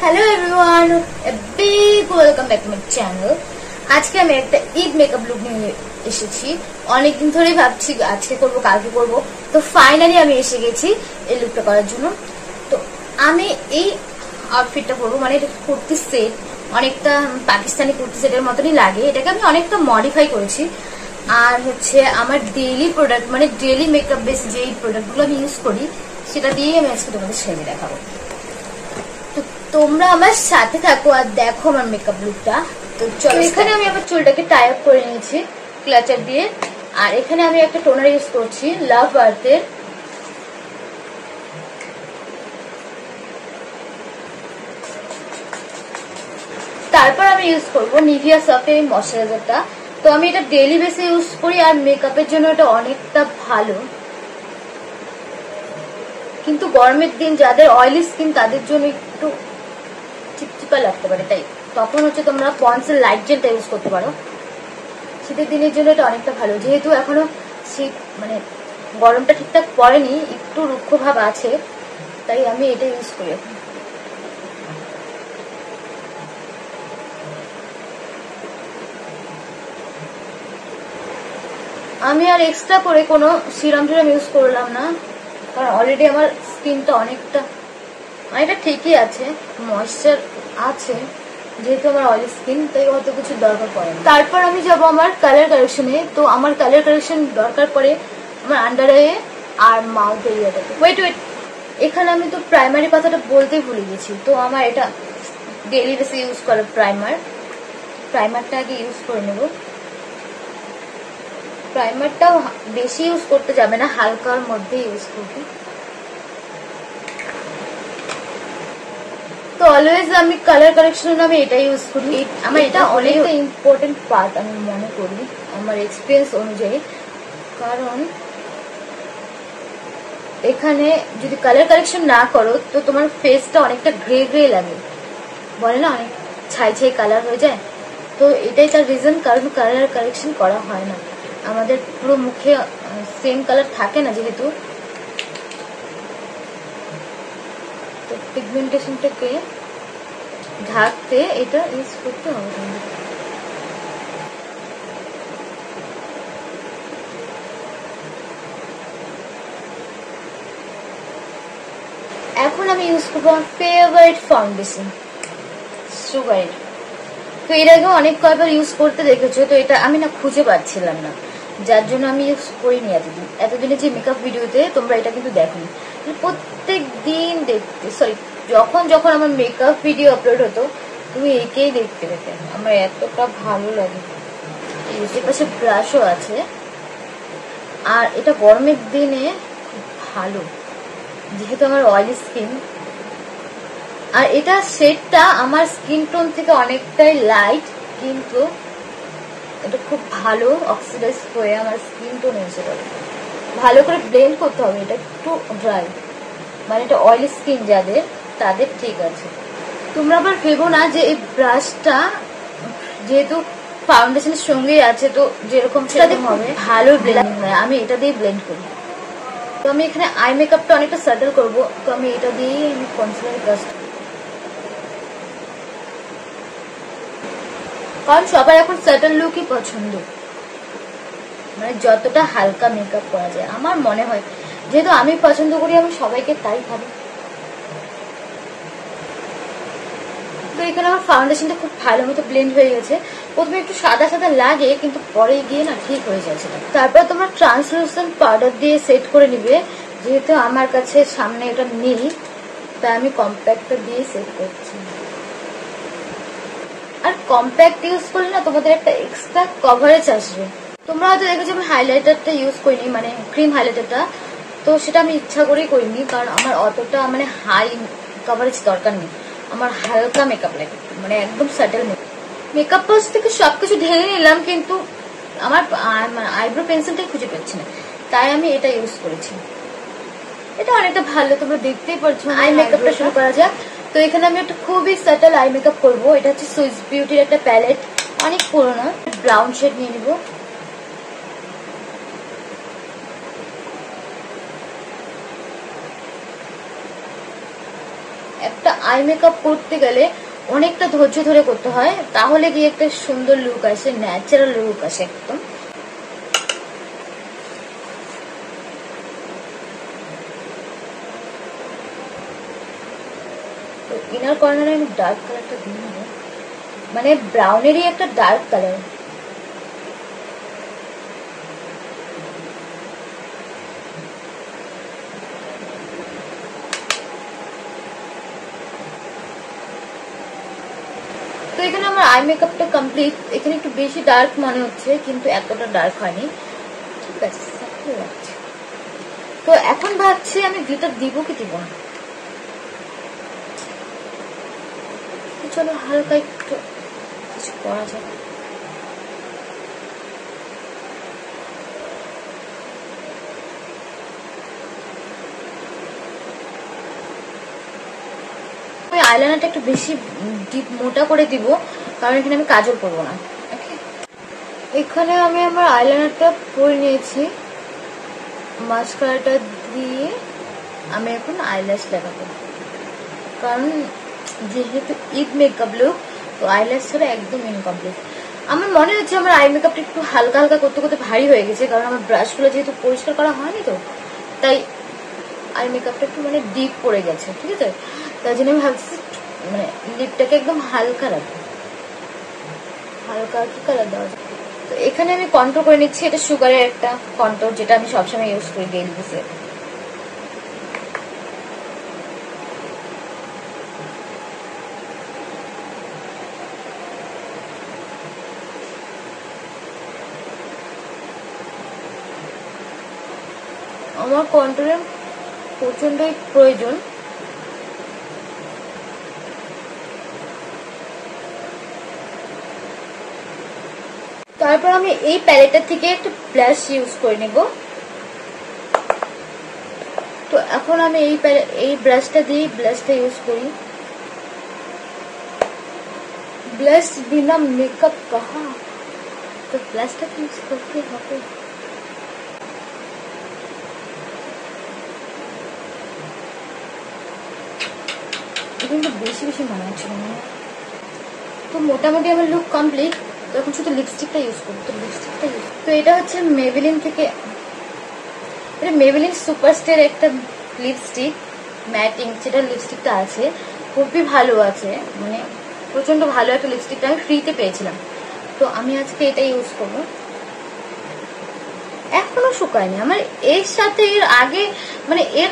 Hello everyone, a big welcome back to my channel. আজকে আমি একটা ঈদ মেকআপ লুক নিয়ে এসেছি। অনেকদিন ধরেই ভাবছি আজকে করব কালকে করব, তো ফাইনালি আমি এসে গেছি এই লুকটা করার জন্য। তো আমি এই আউটফিটটা পরবো, মানে এটা কুর্তি সেট, অনেকটা পাকিস্তানি কুর্তি সেটের মতনই লাগে। এটাকে আমি অনেকটা মডিফাই করেছি। আর হচ্ছে আমার ডেইলি প্রোডাক্ট, মানে ডেইলি মেকআপ বেস যেই প্রোডাক্টগুলো আমি ইউজ করি সেটা দিয়েই আমি আজকে তোমাদের সেজে দেখাবো। তোমরা আমার সাথে থাকো আর দেখো আমার মেকআপ লুকটা। তো চলো, এখানে আমি আমার চুলটাকে টাই আপ করে নিয়েছি ক্লাচার দিয়ে। আর এখানে আমি একটা টোনার ইউজ করছি লাভ আর্থের। তারপর আমি ইউজ করবো নিভিয়া সফটের এই ময়শ্চারাইজারটা। তো আমি এটা ডেইলি বেসে ইউজ করি আর মেকআপের জন্য এটা অনেকটা ভালো। কিন্তু গরমের দিন যাদের অয়েলি স্কিন তাদের জন্য একটু চিপচিপা লাগতে পারে, তাই তখন হচ্ছে তোমরা পন্ডসের লাইট জেলটা ইউজ করতে পারো। শীতের দিনের জন্য এটা অনেকটা ভালো, যেহেতু এখনো শীত মানে গরমটা ঠিকঠাক পড়েনি, একটু রুক্ষ ভাব আছে, তাই আমি এটা ইউজ করি এখন। আমি আর এক্সট্রা করে কোনো সিরাম টিরাম ইউজ করলাম না, কারণ অলরেডি আমার স্কিনটা অনেকটা ঠিকই আছে, ময়েশ্চার আছে, যেহেতু আমার অয়েলি স্কিন, তাই অত কিছু দরকার পড়ে না। তারপর আমি যাব আমার কালার কারেকশনে। তো আমার কালার কারেকশন দরকার পড়ে আমার আন্ডার আই আর মাউথ এরিয়াটাতে। ওয়েট, এখানে আমি তো প্রাইমারি কথাটা বলতেই ভুলে গেছি। তো আমার এটা ডেইলি বেসে ইউজ করা প্রাইমারটা আগে ইউজ করে নেব। প্রাইমারটাও বেশি ইউজ করতে যাবে না, হালকার মধ্যে ইউজ করবে। তো অলওয়েজ আমি কালার কারেকশন আমি এটা ইউজ করি। আমার এটা অনেকটা ইম্পর্টেন্ট পার্ট আমি মনে করি আমার এক্সপিরিয়েন্স অনুযায়ী, কারণ এখানে যদি কালার কারেকশন না করো তো তোমার ফেসটা অনেকটা গ্রে গ্রে লাগে, বলে না, অনেক ছাই ছাই কালার হয়ে যায়। তো এটাই তার রিজন, কারণ কালার কারেকশন করা হয় না, আমাদের পুরো মুখে সেম কালার থাকে না যেহেতু। তো পিগমেন্টেশনটাকে ঢাকতে এটা ইউজ করতে হবে। এখন আমি ইউজ করবো আমার ফেভারিট ফাউন্ডেশন সুগার। তো এর আগেও অনেক কয়েকবার ইউজ করতে দেখেছো, তো এটা আমি না খুঁজে পাচ্ছিলাম না, যার জন্য আমি ইউজ করিনি এতদিনে যে মেকআপ ভিডিওতে তোমরা এটা কিন্তু দেখোনি। প্রত্যেক দিন দেখতে, সরি, যখন আমার মেকআপ ভিডিও আপলোড হতো তুমি একেই দেখতে পেতে, আমার এতটা ভালো লাগে। এর পাশে ব্রাশও আছে, আর এটা গরমের দিনে খুব ভালো যেহেতু আমার অয়েলি স্কিন। আর এটা শেডটা আমার স্কিন টোন থেকে অনেকটাই লাইট, কিন্তু এটা খুব ভালো অক্সিডাইজ হয়ে আমার স্কিন টোন এসে পড়ে। ভালো করে ব্লেন্ড করতে হবে, এটা একটু ড্রাই, মানে এটা অয়েলি স্কিন যাদের তাদের ঠিক আছে। তোমরা আবার ভেবো না যে এই ব্রাশটা যেহেতু ফাউন্ডেশনের সঙ্গেই আছে তো যেরকম সেরকম হবে, ভালো ব্লেন্ডিং হয়, আমি এটা দিয়ে ব্লেন্ড করি। তো আমি এখানে আই মেকআপটা অনেকটা সাটল করবো, তো আমি এটা দিয়েই আমি কনসিলার ব্রাশ, কারণ সবার এখন সাটল লুকই পছন্দ, মানে যতটা হালকা মেকআপ করা যায় আমার মনে হয়, যেহেতু আমি পছন্দ করি আমি সবাইকে তাই ভাবি। তো এখানে আমার ফাউন্ডেশনটা খুব ভালো মতো ব্লেন্ড হয়ে গেছে। প্রথমে একটু সাদা সাদা লাগে, কিন্তু পরে গিয়ে না ঠিক হয়ে যাচ্ছে। তারপর তোমরা ট্রান্সলুসেন্ট পাউডার দিয়ে সেট করে নিবে, যেহেতু আমার কাছে সামনে এটা নেই তাই আমি কম্প্যাক্টটা দিয়ে সেট করছি। আর কম্প্যাক্ট ইউজ করলে না তোমাদের একটা এক্সট্রা কভারেজ আসবে। তোমরা হয়তো দেখেছো আমি হাইলাইটারটা ইউজ করিনি, মানে ক্রিম হাইলাইটারটা, তো সেটা আমি ইচ্ছা করেই করিনি, কারণ আমার অতটা মানে হাই কভারেজ দরকার নেই, আমার হালকা মেকআপ লাগে, মানে একদম স্যাটেল মেকআপ পাউচ থেকে সবকিছু ঢেলে নিলাম, কিন্তু আমার আইব্রো পেন্সিলটাই খুঁজে পাচ্ছি না, তাই আমি এটা ইউজ করেছি। এটা অনেকটা ভালো, তোমরা দেখতেই পারছো। আই মেকআপটা শুরু করা যাক। তো এখানে আমি একটা খুবই স্যাটেল আই মেকআপ করবো। এটা হচ্ছে সুইস বিউটির একটা প্যালেট, অনেক পুরোনো, ব্রাউন শেড নিয়ে নিব। একটা আই মেকআপ করতে গেলে অনেকটা ধৈর্য ধরে করতে হয়, তাহলে গিয়ে একটা সুন্দর লুক আসে, ন্যাচারাল লুক আসে একদম। তো ইনার কর্নারে আমি ডার্ক কালারটা দিয়ে নেব, মানে ব্রাউনেরই একটা ডার্ক কালার। তো এখানে আমার আই মেকআপটা কমপ্লিট। এখানে একটু বেশি ডার্ক মনে হচ্ছে, কিন্তু এতটা ডার্ক হয়নি, ঠিক আছে, ভালো লাগছে। তো এখন ভাবছি আমি গ্লিটার দিব কি দিব না। চলো হালকা একটু কিছু করা যাবে। আমি আইলাইনারটা একটু বেশি ডিপ মোটা করে দিব, কারণ এখানে আমি কাজল করবো না। এখানে আমি আমার আইলাইনারটা পরে নিয়েছি, মাস্কারাটা দিয়ে আমি এখন আইল্যাশ লাগাবো, কারণ যেহেতু ঈদ মেকআপ লুক, তো আইল্যাশ ছাড়া একদম ইনকমপ্লিট। আমার মনে হচ্ছে আমার আই মেকআপটা একটু হালকা হালকা করতে করতে ভারী হয়ে গেছে, কারণ আমার ব্রাশগুলো যেহেতু পরিষ্কার করা হয়নি, তো তাই আই মেকআপটা একটু মানে ডিপ পড়ে গেছে, ঠিক আছে। তাই জন্য আমি ভাবছি মানে লিপটাকে একদম হালকা রাখবো। হালকা কি কালার দেওয়া যায়? তো এখানে আমি কন্ট্রোল করে নিচ্ছি, এটা সুগারের একটা কন্ট্রোল, যেটা আমি সবসময় ইউজ করি ডেইলি বেসে। আমার কন্ট্রোলের প্রচন্ডই প্রয়োজন। তারপর আমি এই প্যালেটটা থেকে একটা ব্লাশ ইউজ করে নেব। তো এখন আমি এই ব্রাশটা দিয়ে ব্লাশটা ইউজ করি। ব্লাশ বিনা মেকअप कहा, तो ब्लशটা ইউজ করতে হবে। কিন্তু বেশি বেশি মনে হচ্ছে না। তো মোটামুটি আমার লুক কমপ্লিট। তো এখন শুধু লিপস্টিকটা ইউজ করবো। তো লিপস্টিকটা ইউজ, তো এটা হচ্ছে মেবেলিন থেকে, এটা মেবেলিন সুপারস্টার একটা লিপস্টিক ম্যাটিং, যেটা লিপস্টিকটা আছে খুবই ভালো আছে, মানে প্রচন্ড ভালো একটা লিপস্টিকটা আমি ফ্রিতে পেয়েছিলাম। তো আমি আজকে এটা ইউজ করবো। এখনো শুকায়নি আমার, এর সাথে এর আগে মানে এর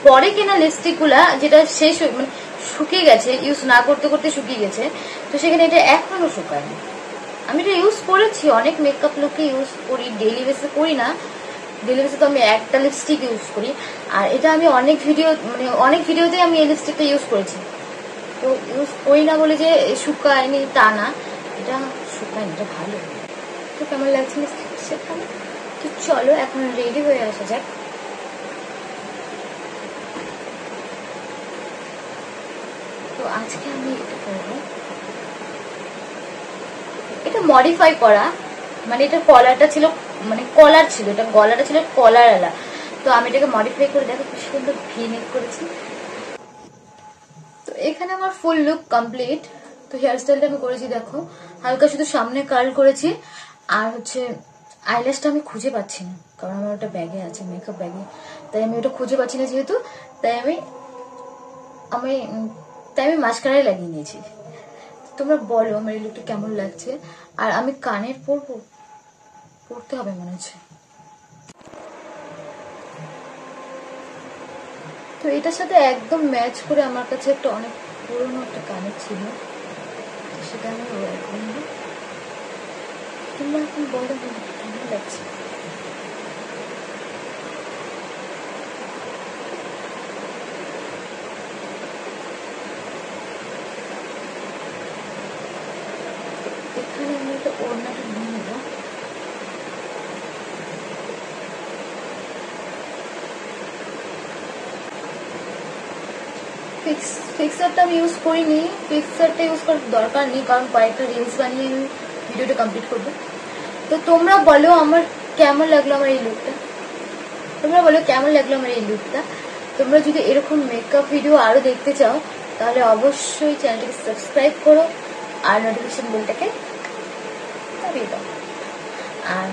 পরে কেনা লিপস্টিক গুলা যেটা শেষ মানে শুকিয়ে গেছে, ইউজ না করতে করতে শুকিয়ে গেছে, তো সেখানে এটা এখনো শুকায়নি। আমি এটা ইউজ করেছি, অনেক মেকআপ লুকে ইউজ করি, ডেইলি বেসে করি না। ডেইলি বেসে তো আমি একটা লিপস্টিক ইউজ করি, আর এটা আমি অনেক ভিডিওতে আমি এই লিপস্টিকটা ইউজ করেছি। তো ইউজ করি না বলে যে শুকায়নি তা না, এটা শুকায়নি, এটা ভালো। তো কেমন লাগছে লিপস্টিকটা? তো চলো এখন রেডি হয়ে আসা যাক। তো আজকে আমি এটা করবো, এটা মডিফাই করা, মানে এটা কলারটা ছিল, মানে কলার ছিল, এটা গলাটা ছিল কলার আলা। তো আমি এটাকে মডিফাই করে দেখো কি সুন্দর ভি নেক করেছি। তো এখানে আমার ফুল লুক কমপ্লিট। তো হেয়ার স্টাইলটা আমি করেছি দেখো, হালকা শুধু সামনে কার্ল করেছি, আর হচ্ছে আইল্যাশটা আমি খুঁজে পাচ্ছি না, কারণ আমার ওটা ব্যাগে আছে, মেকআপ ব্যাগে, তাই আমি ওটা খুঁজে পাচ্ছি না যেহেতু, তাই আমি মাস্কারাই লাগিয়ে নিয়েছি। তোমরা বলো আমার এই লুকটা কেমন লাগছে। আর আমি কানের পরতে হবে মনে হচ্ছে। তো এটার সাথে একদম ম্যাচ করে আমার কাছে একটা অনেক পুরনো একটা কানের ছিল, সেটা আমি ওয়ার করব। তোমরা এখন বলো কেমন লাগছে। এখানে আমি একটা ওড়নাটা নিয়ে নেব। ফিক্সারটা আমি ইউজ করিনি, ফিক্সারটা ইউজ করার দরকার নেই, কারণ কয়েকটা রিলস বানিয়ে আমি ভিডিওটা কমপ্লিট করবো। তো তোমরা বলো আমার কেমন লাগলো আমার এই লুকটা, তোমরা বলো কেমন লাগলো আমার এই লুকটা। তোমরা যদি এরকম মেকআপ ভিডিও আরো দেখতে চাও, তাহলে অবশ্যই চ্যানেলটিকে সাবস্ক্রাইব করো আর নোটিফিকেশন বেলটাকে দাবিয়ে দাও। আর